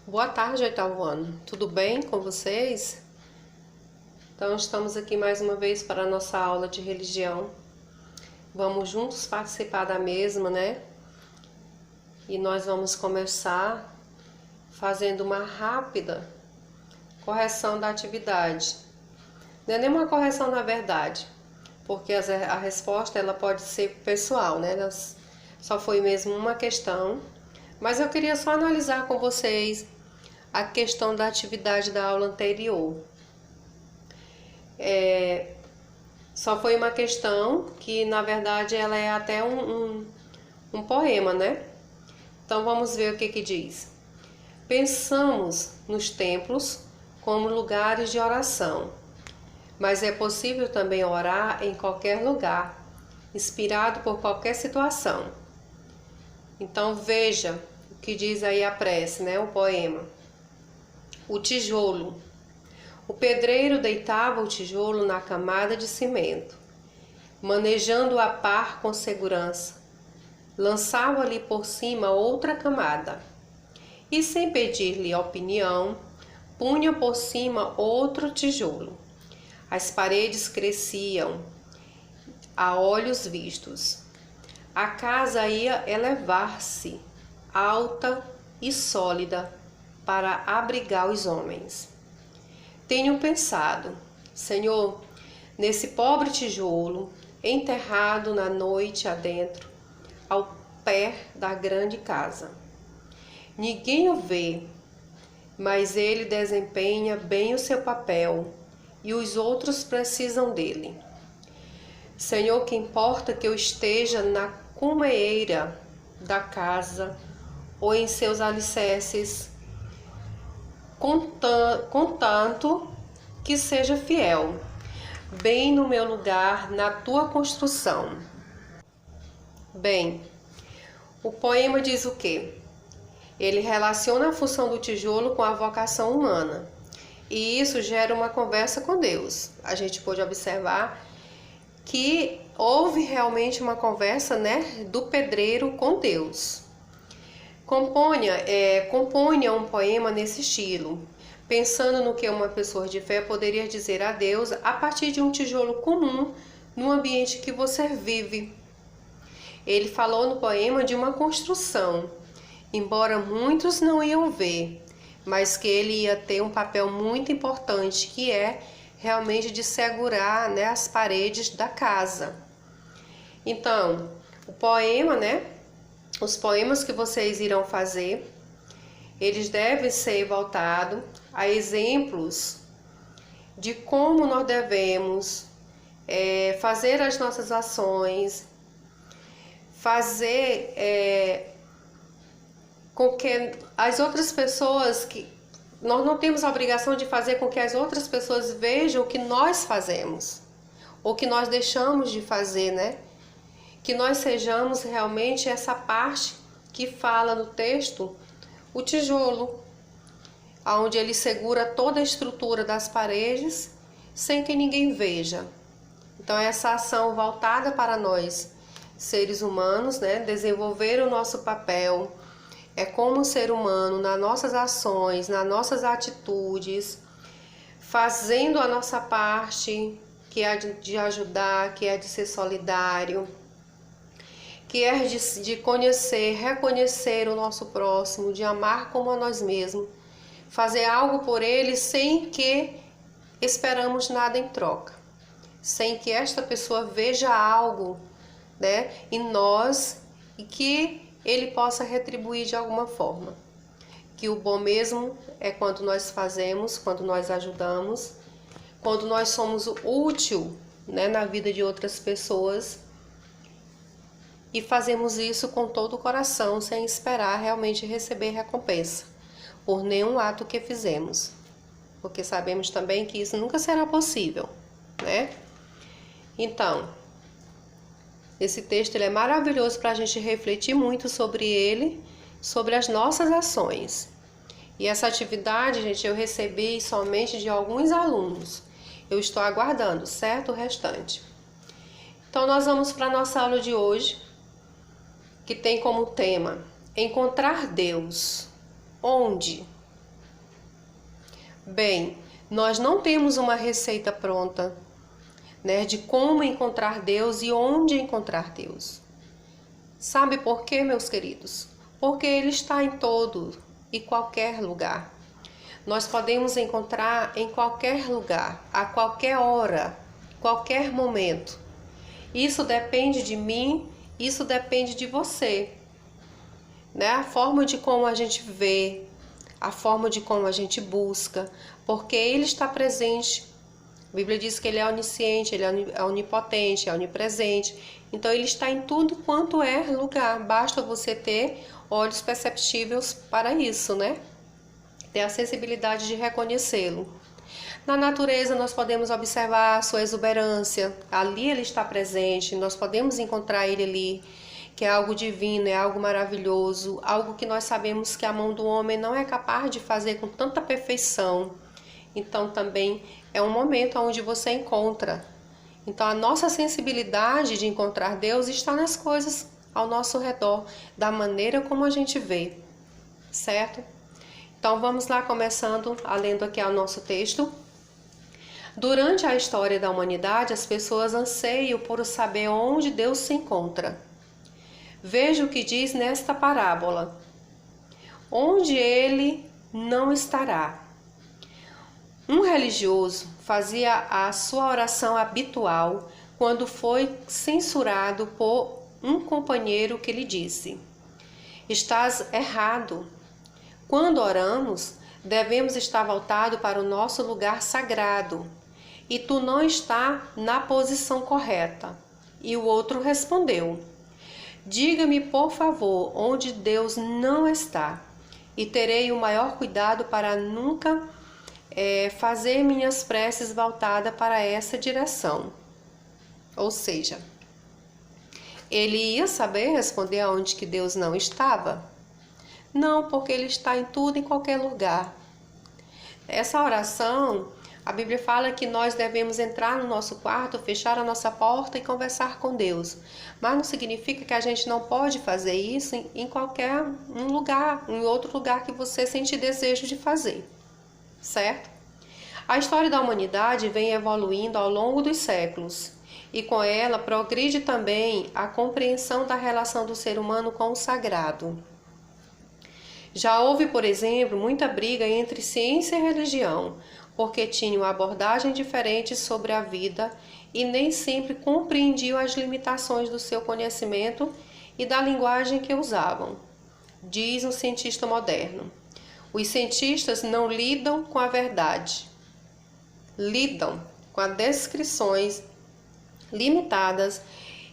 Boa tarde, oitavo ano. Tudo bem com vocês? Então, estamos aqui mais uma vez para a nossa aula de religião. Vamos juntos participar da mesma, né? E nós vamos começar fazendo uma rápida correção da atividade. Não é nenhuma correção na verdade, porque a resposta ela pode ser pessoal, né? Só foi mesmo uma questão, mas eu queria só analisar com vocês a questão da atividade da aula anterior. Só foi uma questão que, na verdade, ela é até um poema, né? Então, vamos ver o que diz. Pensamos nos templos como lugares de oração, mas é possível também orar em qualquer lugar, inspirado por qualquer situação. Então, veja o que diz aí a prece, né? O poema. O tijolo. O pedreiro deitava o tijolo na camada de cimento, manejando a par com segurança. Lançava-lhe por cima outra camada e, sem pedir-lhe opinião, punha por cima outro tijolo. As paredes cresciam a olhos vistos. A casa ia elevar-se, alta e sólida, para abrigar os homens. Tenho pensado, Senhor, nesse pobre tijolo, enterrado na noite adentro, ao pé da grande casa. Ninguém o vê, mas ele desempenha bem o seu papel e os outros precisam dele. Senhor, que importa que eu esteja na cumeira da casa ou em seus alicerces, contanto que seja fiel, bem no meu lugar na tua construção. Bem, o poema diz o quê? Ele relaciona a função do tijolo com a vocação humana, e isso gera uma conversa com Deus. A gente pôde observar que houve realmente uma conversa, né, do pedreiro com Deus. Componha um poema nesse estilo, pensando no que uma pessoa de fé poderia dizer a Deus a partir de um tijolo comum no ambiente que você vive. Ele falou no poema de uma construção, embora muitos não iam ver, mas que ele ia ter um papel muito importante, que é realmente de segurar, né, as paredes da casa. Então, o poema, né? Os poemas que vocês irão fazer, eles devem ser voltados a exemplos de como nós devemos fazer as nossas ações, fazer com que as outras pessoas, que nós não temos a obrigação de fazer com que as outras pessoas vejam o que nós fazemos, ou que nós deixamos de fazer, né? Que nós sejamos realmente essa parte que fala no texto, o tijolo, onde ele segura toda a estrutura das paredes sem que ninguém veja. Então, essa ação voltada para nós, seres humanos, né, desenvolver o nosso papel, como ser humano, nas nossas ações, nas nossas atitudes, fazendo a nossa parte, que é de ajudar, que é de ser solidário, que é de conhecer, reconhecer o nosso próximo, de amar como a nós mesmos, fazer algo por ele sem que esperamos nada em troca, sem que esta pessoa veja algo, né, em nós e que ele possa retribuir de alguma forma. Que o bom mesmo é quando nós fazemos, quando nós ajudamos, quando nós somos útil, né, na vida de outras pessoas. E fazemos isso com todo o coração, sem esperar realmente receber recompensa por nenhum ato que fizemos, porque sabemos também que isso nunca será possível, né? Então, esse texto ele é maravilhoso para a gente refletir muito sobre ele, sobre as nossas ações. E essa atividade, gente, eu recebi somente de alguns alunos. Eu estou aguardando, certo? O restante. Então, nós vamos para a nossa aula de hoje, que tem como tema encontrar Deus. Onde? Bem, nós não temos uma receita pronta, né, de como encontrar Deus e onde encontrar Deus. Sabe por quê, meus queridos? Porque Ele está em todo e qualquer lugar. Nós podemos encontrar em qualquer lugar, a qualquer hora, qualquer momento. Isso depende de mim, isso depende de você, né? A forma de como a gente vê, a forma de como a gente busca, porque Ele está presente. A Bíblia diz que Ele é onisciente, Ele é onipotente, é onipresente. Então Ele está em tudo quanto é lugar. Basta você ter olhos perceptíveis para isso, né? Ter a sensibilidade de reconhecê-lo. Na natureza nós podemos observar a sua exuberância. Ali Ele está presente, nós podemos encontrar Ele ali, que é algo divino, é algo maravilhoso, algo que nós sabemos que a mão do homem não é capaz de fazer com tanta perfeição. Então também é um momento onde você encontra. Então a nossa sensibilidade de encontrar Deus está nas coisas ao nosso redor, da maneira como a gente vê, certo? Então vamos lá, começando a lendo aqui o nosso texto. Durante a história da humanidade, as pessoas anseiam por saber onde Deus se encontra. Veja o que diz nesta parábola: onde Ele não estará. Um religioso fazia a sua oração habitual quando foi censurado por um companheiro que lhe disse: estás errado. Quando oramos, devemos estar voltados para o nosso lugar sagrado, e tu não está na posição correta. E o outro respondeu: diga-me, por favor, onde Deus não está, e terei o maior cuidado para nunca fazer minhas preces voltadas para essa direção. Ou seja, ele ia saber responder aonde que Deus não estava? Não, porque Ele está em tudo, em qualquer lugar. Essa oração, a Bíblia fala que nós devemos entrar no nosso quarto, fechar a nossa porta e conversar com Deus. Mas não significa que a gente não pode fazer isso em qualquer lugar, em outro lugar que você sente desejo de fazer, certo? A história da humanidade vem evoluindo ao longo dos séculos, e com ela progride também a compreensão da relação do ser humano com o sagrado. Já houve, por exemplo, muita briga entre ciência e religião, porque tinham abordagem diferente sobre a vida e nem sempre compreendiam as limitações do seu conhecimento e da linguagem que usavam. Diz um cientista moderno: os cientistas não lidam com a verdade, lidam com as descrições limitadas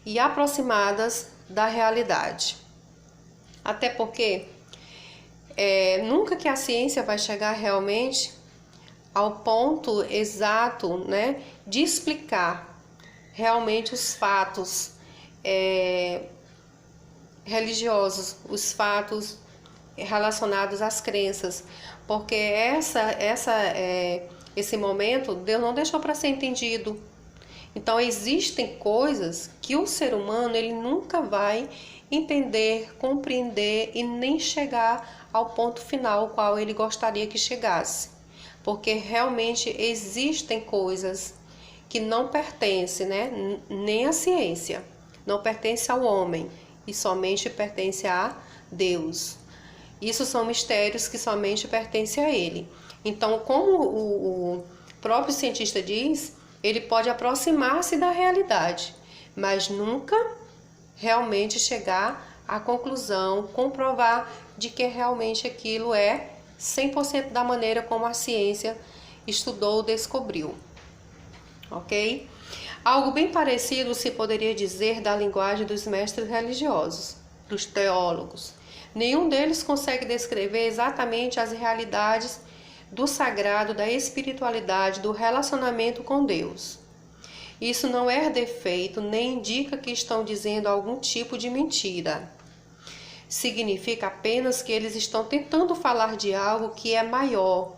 e aproximadas da realidade. Até porque nunca que a ciência vai chegar realmente ao ponto exato, né, de explicar realmente os fatos religiosos, os fatos relacionados às crenças, porque esse momento Deus não deixou para ser entendido. Então existem coisas que o ser humano ele nunca vai entender, compreender e nem chegar ao ponto final qual ele gostaria que chegasse, porque realmente existem coisas que não pertencem, né, nem à ciência, não pertence ao homem e somente pertence a Deus. Isso são mistérios que somente pertencem a Ele. Então, como o próprio cientista diz, ele pode aproximar-se da realidade, mas nunca realmente chegar à conclusão, comprovar de que realmente aquilo é 100% da maneira como a ciência estudou ou descobriu. Ok? Algo bem parecido se poderia dizer da linguagem dos mestres religiosos, dos teólogos. Nenhum deles consegue descrever exatamente as realidades do sagrado, da espiritualidade, do relacionamento com Deus. Isso não é defeito, nem indica que estão dizendo algum tipo de mentira. Significa apenas que eles estão tentando falar de algo que é maior,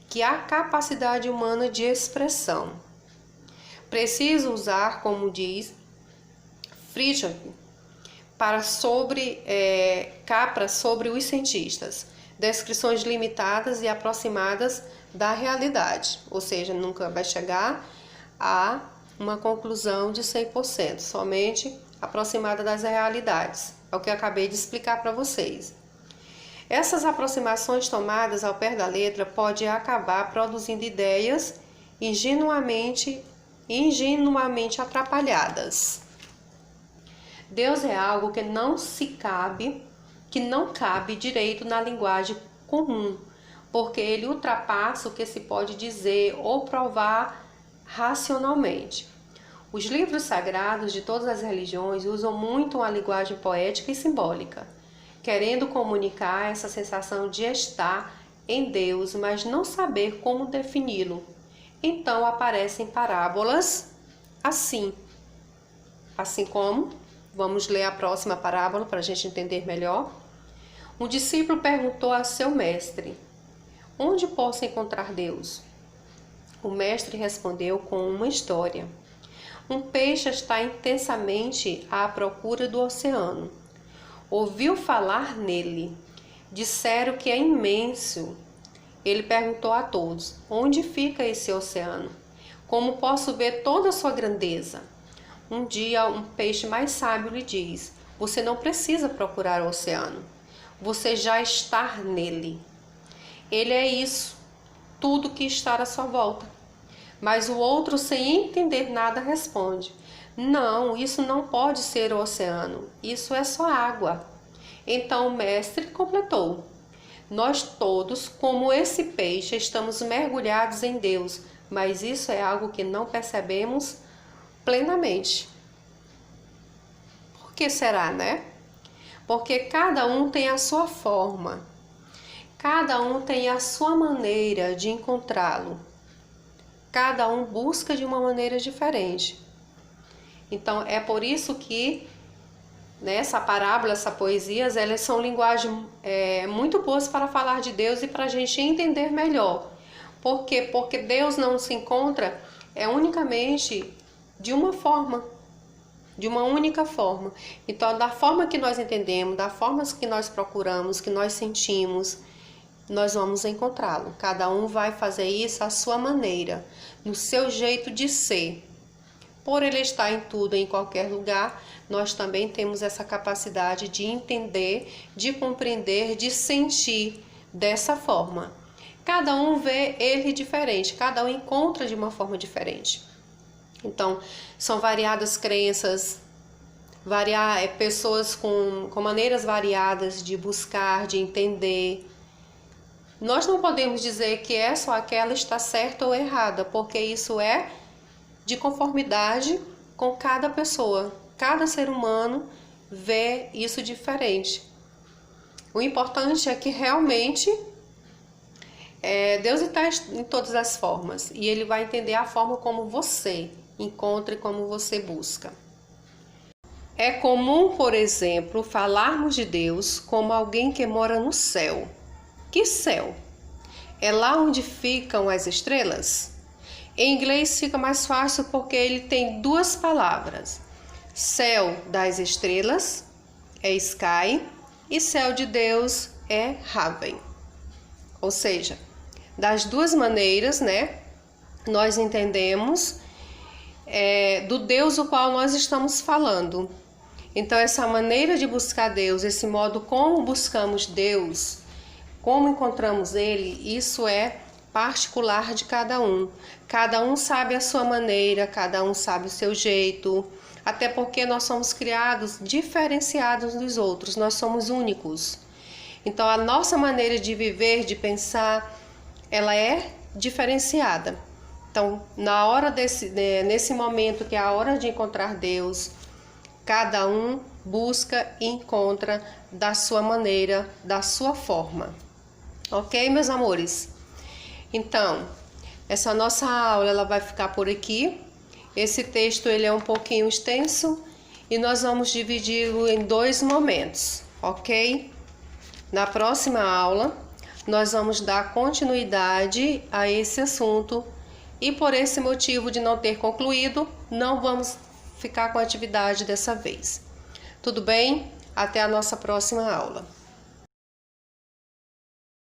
que a capacidade humana de expressão. Preciso usar, como diz Friedrich, capra sobre os cientistas. descrições limitadas e aproximadas da realidade, ou seja, nunca vai chegar a uma conclusão de 100%, somente aproximada das realidades. É o que eu acabei de explicar para vocês. Essas aproximações tomadas ao pé da letra podem acabar produzindo ideias ingenuamente atrapalhadas. Deus é algo que não cabe direito na linguagem comum, porque ele ultrapassa o que se pode dizer ou provar racionalmente. Os livros sagrados de todas as religiões usam muito uma linguagem poética e simbólica, querendo comunicar essa sensação de estar em Deus, mas não saber como defini-lo. Então aparecem parábolas assim como, vamos ler a próxima parábola para a gente entender melhor. Um discípulo perguntou a seu mestre: onde posso encontrar Deus? O mestre respondeu com uma história. Um peixe está intensamente à procura do oceano. Ouviu falar nele. Disseram que é imenso. Ele perguntou a todos: onde fica esse oceano? Como posso ver toda a sua grandeza? Um dia, um peixe mais sábio lhe diz: você não precisa procurar o oceano. Você já está nele. Ele é isso, tudo que está à sua volta. Mas o outro, sem entender nada, responde: não, isso não pode ser o oceano, isso é só água. Então o mestre completou: nós todos, como esse peixe, estamos mergulhados em Deus, mas isso é algo que não percebemos plenamente. Por que será, né? Porque cada um tem a sua forma, cada um tem a sua maneira de encontrá-lo, cada um busca de uma maneira diferente. Então é por isso que essa parábola, essa poesia, elas são linguagens muito boas para falar de Deus e para a gente entender melhor. Por quê? Porque Deus não se encontra unicamente de uma forma, de uma única forma. Então, da forma que nós entendemos, da forma que nós procuramos, que nós sentimos, nós vamos encontrá-lo. Cada um vai fazer isso à sua maneira, no seu jeito de ser. Por ele estar em tudo, em qualquer lugar, nós também temos essa capacidade de entender, de compreender, de sentir dessa forma. Cada um vê ele diferente, cada um encontra de uma forma diferente. Então, são variadas crenças, pessoas com maneiras variadas de buscar, de entender. Nós não podemos dizer que essa ou aquela está certa ou errada, porque isso é de conformidade com cada pessoa. Cada ser humano vê isso diferente. O importante é que realmente Deus está em todas as formas e Ele vai entender a forma como você encontra e como você busca. É comum, por exemplo, falarmos de Deus como alguém que mora no céu. Que céu? É lá onde ficam as estrelas? Em inglês fica mais fácil porque ele tem duas palavras. Céu das estrelas é sky e céu de Deus é heaven. Ou seja, das duas maneiras, nós entendemos do Deus o qual nós estamos falando. Então, essa maneira de buscar Deus, esse modo como buscamos Deus, como encontramos Ele, isso é particular de cada um. Cada um sabe a sua maneira, cada um sabe o seu jeito, até porque nós somos criados diferenciados dos outros, nós somos únicos. Então, a nossa maneira de viver, de pensar, ela é diferenciada. Então, nesse momento que é a hora de encontrar Deus, cada um busca e encontra da sua maneira, da sua forma. Ok, meus amores? Então, essa nossa aula ela vai ficar por aqui. Esse texto ele é um pouquinho extenso e nós vamos dividi-lo em 2 momentos, ok? Na próxima aula, nós vamos dar continuidade a esse assunto e por esse motivo de não ter concluído, não vamos ficar com a atividade dessa vez. Tudo bem? Até a nossa próxima aula.